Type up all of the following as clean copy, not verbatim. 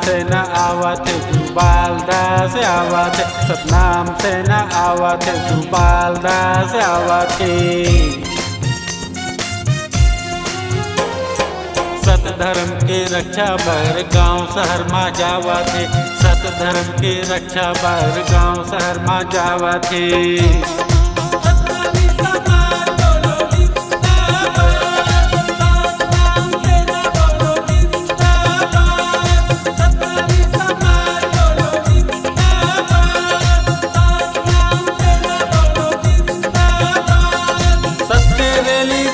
से न आवत जुबालदा से आवत, सतनाम से न आवत जुबालदा से आवत। सत धर्म के रक्षा बर गांव शहर में जावत, सत धर्म के रक्षा बर गांव शहर में जावत।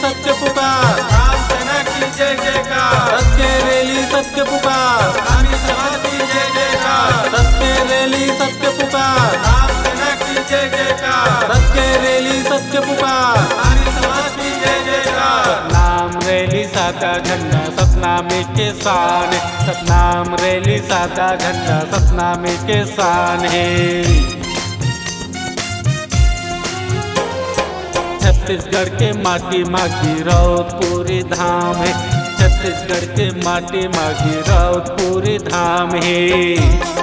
सत्य पुकार राम सेना की जय जयकार, सत्य रैली सत्य पुकार आर्य समाज की जय जयकार, सत्य रैली सत्य पुकार राम सेना की जय जयकार, सत्य रैली सत्य पुकार आर्य समाज की जय जयकार। सतनाम रैली सादा झंडा सतनामी के शान, सतनाम रैली सादा झंडा सतनामी के शान है। छत्तीसगढ़ के माटी माघी राउतपुरी धाम है, छत्तीसगढ़ के माटी माघी राउतपुरी धाम है।